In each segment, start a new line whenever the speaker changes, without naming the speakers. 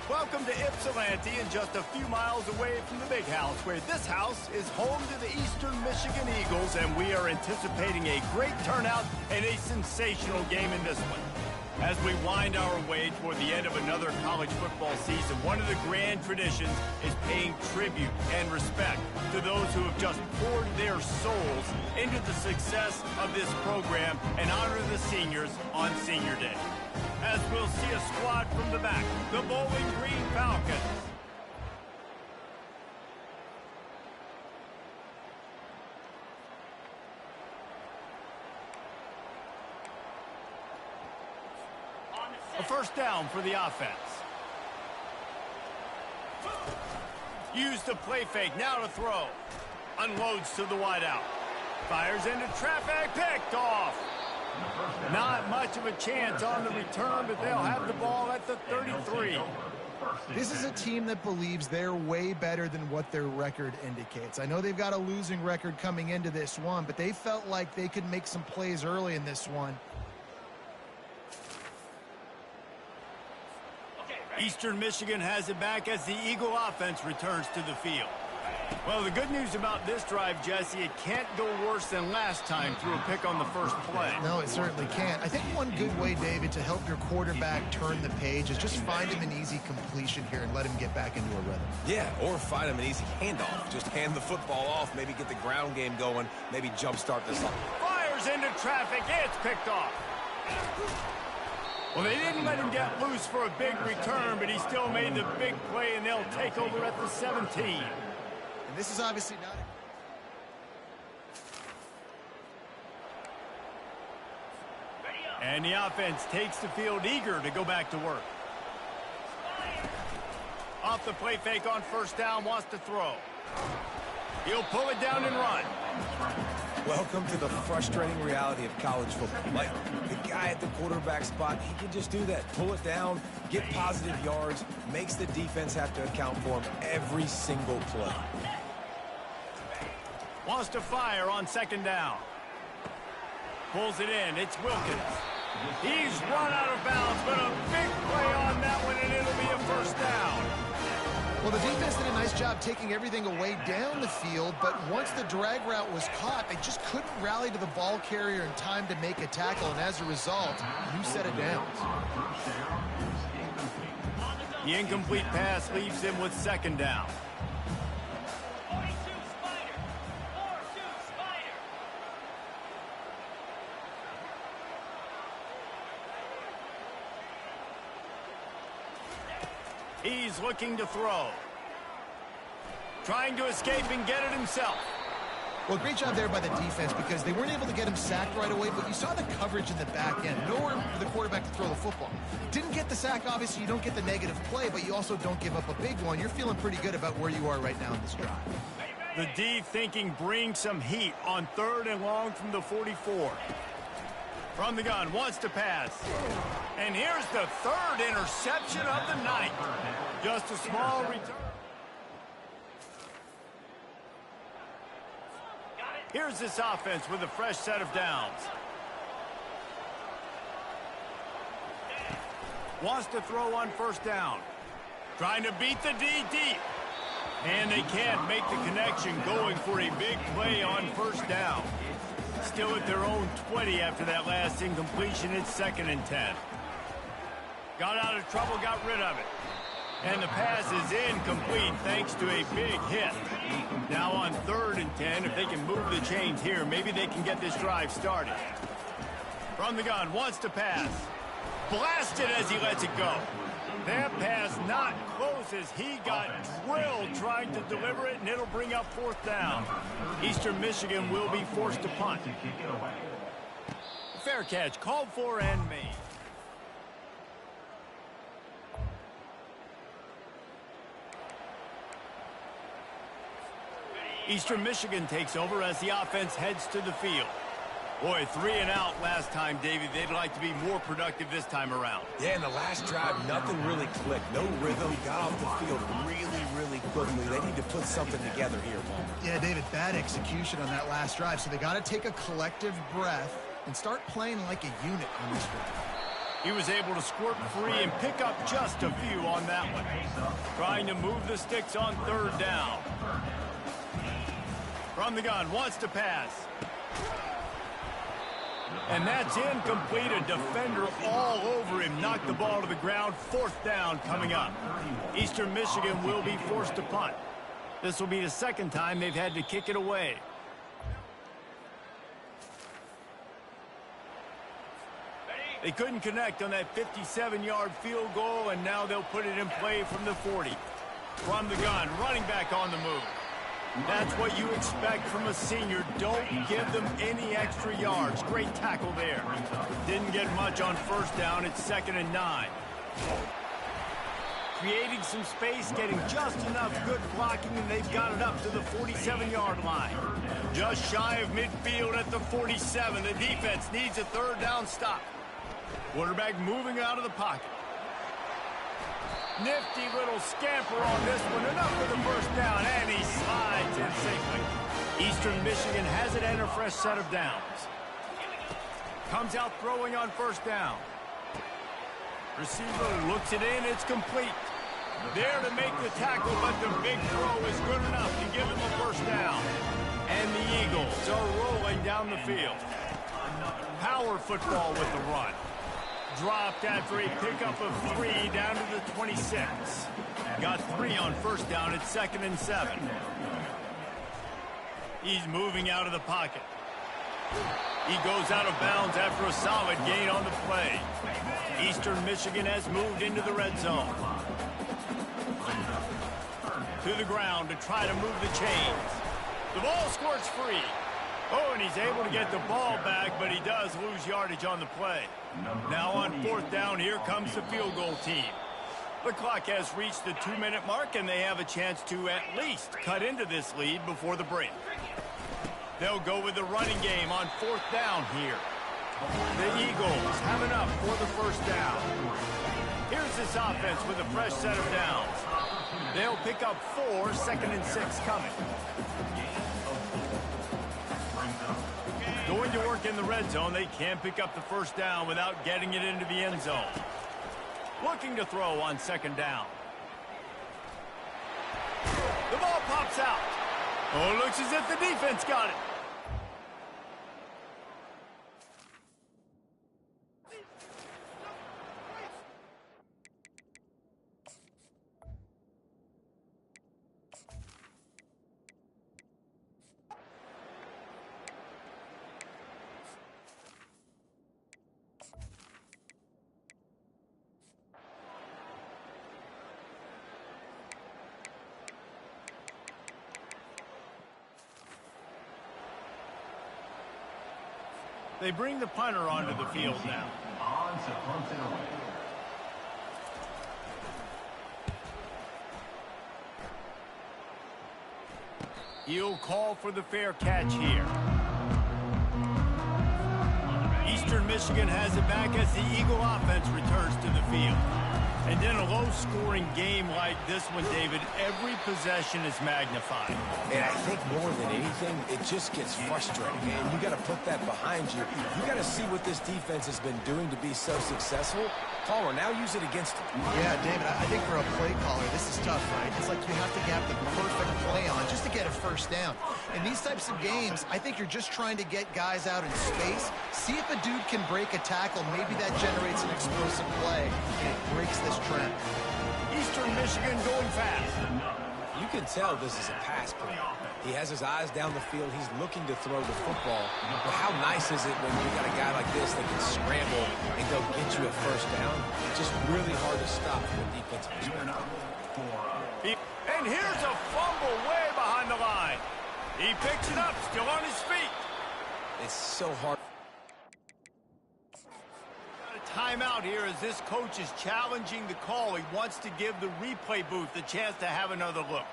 Welcome to Ypsilanti, and just a few miles away from the Big House, where this house is home to the Eastern Michigan Eagles, and we are anticipating a great turnout and a sensational game in this one. As we wind our way toward the end of another college football season, one of the grand traditions is paying tribute and respect to those who have just poured their souls into the success of this program and honor the seniors on Senior Day. As we'll see a squad from the back, the Bowling Green Falcons. A first down for the offense. Use the play fake, now to throw. Unloads to the wideout. Fires into traffic, picked off. Not much of a chance on the return, but they'll have the ball at the 33.
This is a team that believes they're way better than what their record indicates. I know they've got a losing record coming into this one, but they felt like they could make some plays early in this one.
Eastern Michigan has it back as the Eagle offense returns to the field. Well, the good news about this drive, Jesse, it can't go worse than last time through a pick on the first play.
No, it certainly can't. I think one good way, David, to help your quarterback turn the page is just find him an easy completion here and let him get back into a rhythm.
Yeah, or find him an easy handoff. Just hand the football off, maybe get the ground game going, maybe jumpstart this up.
Fires into traffic, it's picked off. Well, they didn't let him get loose for a big return, but he still made the big play, and they'll take over at the 17.
And this is obviously not...
And the offense takes the field eager to go back to work. Off the play fake on first down, wants to throw. He'll pull it down and run.
Welcome to the frustrating reality of college football. Like, the guy at the quarterback spot, he can just do that. Pull it down, get positive yards, makes the defense have to account for him every single play.
Wants to fire on second down. Pulls it in. It's Wilkins. He's run out of bounds, but a big play on that one, and it'll be a first down.
Well, the defense did a nice job taking everything away down the field, but once the drag route was caught, they just couldn't rally to the ball carrier in time to make a tackle, and as a result, new set of downs.
The incomplete pass leaves him with second down. He's looking to throw. Trying to escape and get it himself.
Well, great job there by the defense because they weren't able to get him sacked right away, but you saw the coverage in the back end. Nowhere for the quarterback to throw the football. Didn't get the sack, obviously. You don't get the negative play, but you also don't give up a big one. You're feeling pretty good about where you are right now in this drive.
The D thinking bring some heat on third and long from the 44. From the gun, wants to pass. And here's the third interception of the night. Just a small return. Here's this offense with a fresh set of downs. Wants to throw on first down. Trying to beat the D deep. And they can't make the connection, going for a big play on first down. Still at their own 20 after that last incompletion. It's 2nd and 10. Got out of trouble, got rid of it. And the pass is incomplete thanks to a big hit. Now on 3rd and 10, if they can move the chains here, maybe they can get this drive started. From the gun, wants to pass. Blasted as he lets it go. That pass not close as he got drilled trying to deliver it, and it'll bring up 4th down. Eastern Michigan will be forced to punt. Fair catch, called for and made. Eastern Michigan takes over as the offense heads to the field. Boy, 3 and out last time, David. They'd like to be more productive this time around.
Yeah, in the last drive, nothing really clicked. No rhythm. Got off the field really quickly. They need to put something together here, Paul.
Yeah, David, bad execution on that last drive. So they got to take a collective breath and start playing like a unit on this drive.
He was able to squirt free and pick up just a few on that one. Trying to move the sticks on third down. From the gun, wants to pass. And that's incomplete. A defender all over him. Knocked the ball to the ground. Fourth down coming up. Eastern Michigan will be forced to punt. This will be the second time they've had to kick it away. They couldn't connect on that 57-yard field goal, and now they'll put it in play from the 40. From the gun, running back on the move. That's what you expect from a senior. Don't give them any extra yards. Great tackle there. Didn't get much on first down. It's 2nd and 9. Creating some space, getting just enough good blocking, and they've got it up to the 47-yard line. Just shy of midfield at the 47. The defense needs a third down stop. Quarterback moving out of the pocket. Nifty little scamper on this one. Enough for the first down, and he slides in safely. Eastern Michigan has it and a fresh set of downs. Comes out throwing on first down. Receiver looks it in. It's complete. There to make the tackle, but the big throw is good enough to give him a first down. And the Eagles are rolling down the field. Power football with the run. Dropped after a pickup of 3 down to the 26. Got 3 on first down at 2nd and 7. He's moving out of the pocket. He goes out of bounds after a solid gain on the play. Eastern Michigan has moved into the red zone. To the ground to try to move the chains. The ball squirts free. Oh, and he's able to get the ball back, but he does lose yardage on the play. Now on fourth down, here comes the field goal team. The clock has reached the 2-minute mark, and they have a chance to at least cut into this lead before the break. They'll go with the running game on fourth down here. The Eagles have enough for the first down. Here's this offense with a fresh set of downs. They'll pick up 4, 2nd and 6 coming. Going to work in the red zone, they can't pick up the first down without getting it into the end zone. Looking to throw on 2nd down. The ball pops out. Oh, looks as if the defense got it. They bring the punter onto the field now. He'll call for the fair catch here. Eastern Michigan has it back as the Eagle offense returns to the field. And in a low-scoring game like this one, David, every possession is magnified.
And I think more than anything, it just gets frustrating. And you got to put that behind you. You got to see what this defense has been doing to be so successful. Caller, now use it against them.
Yeah, David, I think for a play caller, this is tough, right? It's like you have to get the perfect play on just to get a first down. In these types of games, I think you're just trying to get guys out in space, see if a dude can break a tackle. Maybe that generates an explosive play, and it breaks this trend.
Eastern Michigan going fast.
You can tell this is a pass play. He has his eyes down the field. He's looking to throw the football. But how nice is it when you got a guy like this that can scramble and go get you a first down? It's just really hard to stop from a defensive perspective.
And here's a fumble way behind the line. He picks it up, still on his feet.
It's so hard.
Timeout here as this coach is challenging the call. He wants to give the replay booth a chance to have another look.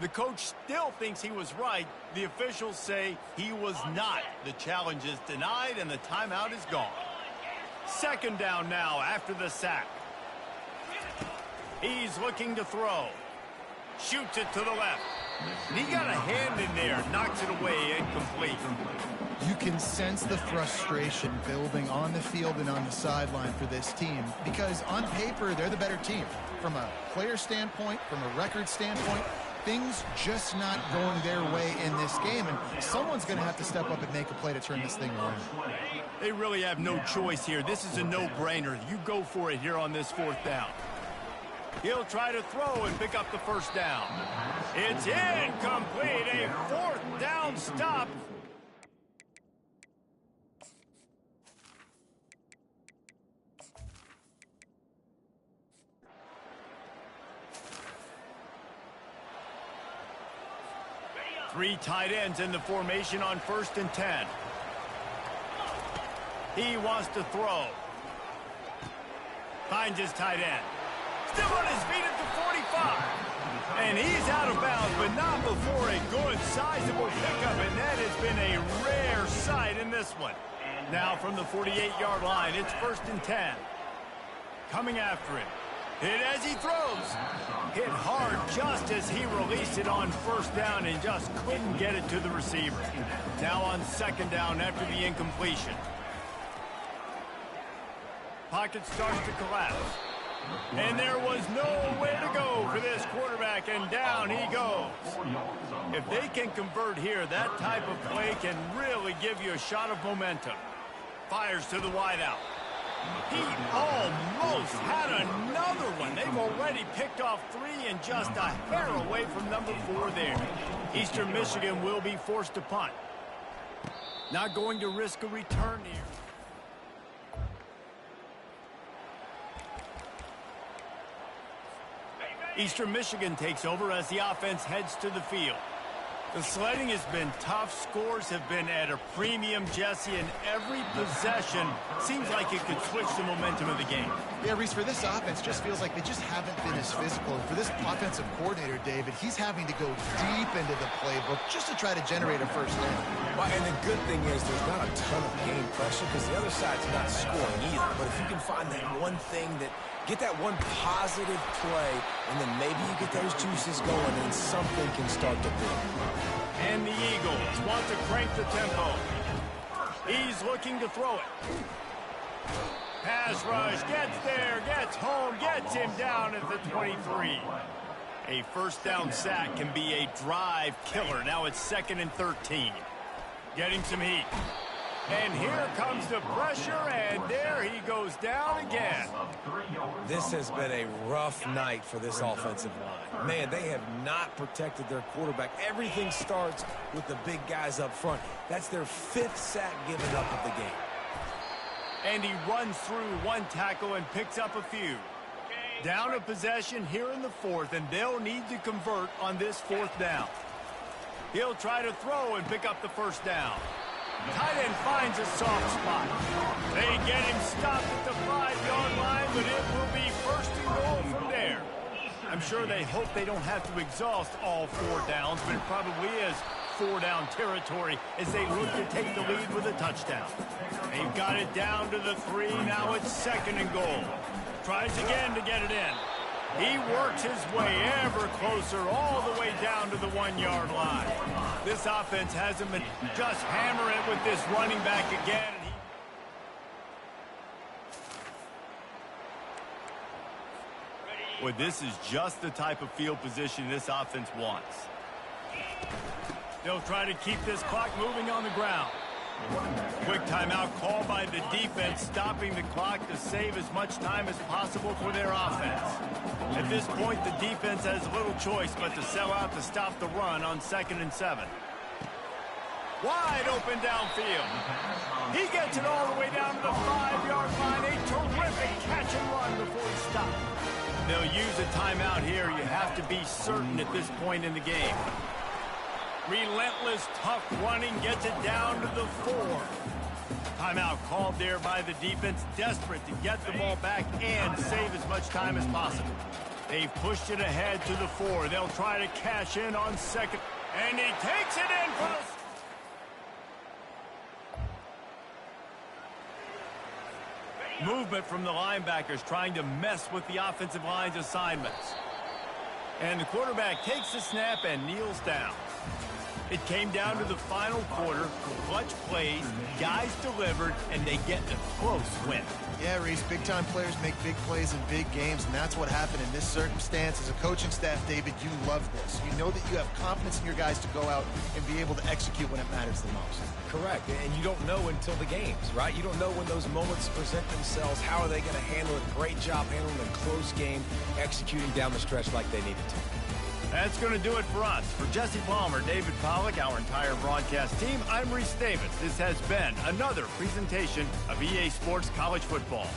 The coach still thinks he was right. The officials say he was not. The challenge is denied and the timeout is gone. 2nd down now after the sack. He's looking to throw. Shoots it to the left. And he got a hand in there, knocks it away, incomplete.
You can sense the frustration building on the field and on the sideline for this team because on paper, they're the better team. From a player standpoint, from a record standpoint, things just not going their way in this game, and someone's going to have to step up and make a play to turn this thing around.
They really have no choice here. This is a no-brainer. You go for it here on this 4th down. He'll try to throw and pick up the first down. It's incomplete. A 4th down stop. Three tight ends in the formation on 1st and 10. He wants to throw. Finds his tight end. Still on his feet at the 45. And he's out of bounds, but not before a good, sizable pickup. And that has been a rare sight in this one. Now from the 48-yard line, it's 1st and 10. Coming after him. Hit as he throws. Hit hard just as he released it on 1st down and just couldn't get it to the receiver. Now on 2nd down after the incompletion. Pocket starts to collapse. And there was nowhere to go for this quarterback, and down he goes. If they can convert here, that type of play can really give you a shot of momentum. Fires to the wideout. He almost had another one. They've already picked off 3 and just a hair away from number 4 there. Eastern Michigan will be forced to punt. Not going to risk a return here. Eastern Michigan takes over as the offense heads to the field. The sledding has been tough. Scores have been at a premium, Jesse, and every possession seems like it could switch the momentum of the game.
Yeah, Reese, for this offense, just feels like they just haven't been as physical. And for this offensive coordinator, David, he's having to go deep into the playbook just to try to generate a first down.
Well, and the good thing is there's not a ton of game pressure because the other side's not scoring either. But if you can find that one thing that get that one positive play, and then maybe you get those juices going, and something can start to build.
And the Eagles want to crank the tempo. He's looking to throw it. Pass rush, gets there, gets home, gets him down at the 23. A 1st down sack can be a drive killer. Now it's 2nd and 13. Getting some heat. And here comes the pressure, and there he goes down again.
This has been a rough night for this offensive line. Man, they have not protected their quarterback. Everything starts with the big guys up front. That's their 5th sack given up of the game.
And he runs through 1 tackle and picks up a few. Down a possession here in the 4th, and they'll need to convert on this 4th down. He'll try to throw and pick up the first down. Tight end finds a soft spot. They get him stopped at the 5-yard line, but it will be 1st and goal from there. I'm sure they hope they don't have to exhaust all 4 downs, but it probably is 4-down territory as they look to take the lead with a touchdown. They've got it down to the 3. Now it's 2nd and goal. Tries again to get it in. He works his way ever closer all the way down to the 1-yard line. This offense hasn't been just hammer it with this running back again. Well, this is just the type of field position this offense wants. They'll try to keep this clock moving on the ground. Quick timeout called by the defense, stopping the clock to save as much time as possible for their offense. At this point, the defense has little choice but to sell out to stop the run on 2nd and 7. Wide open downfield. He gets it all the way down to the 5-yard line. A terrific catch and run before he stopped. They'll use a timeout here. You have to be certain at this point in the game. Relentless, tough running gets it down to the 4. Timeout called there by the defense, desperate to get the ball back and save as much time as possible. They've pushed it ahead to the 4. They'll try to cash in on 2nd. And he takes it in for the... Movement from the linebackers trying to mess with the offensive line's assignments. And the quarterback takes the snap and kneels down. It came down to the final quarter, clutch plays, guys delivered, and they get a close win.
Yeah, Reese, big-time players make big plays in big games, and that's what happened in this circumstance. As a coaching staff, David, you love this. You know that you have confidence in your guys to go out and be able to execute when it matters the most.
Correct, and you don't know until the games, right? You don't know when those moments present themselves. How are they going to handle it? Great job handling a close game, executing down the stretch like they needed to.
That's going to do it for us. For Jesse Palmer, David Pollack, our entire broadcast team, I'm Reese Davis. This has been another presentation of EA Sports College Football.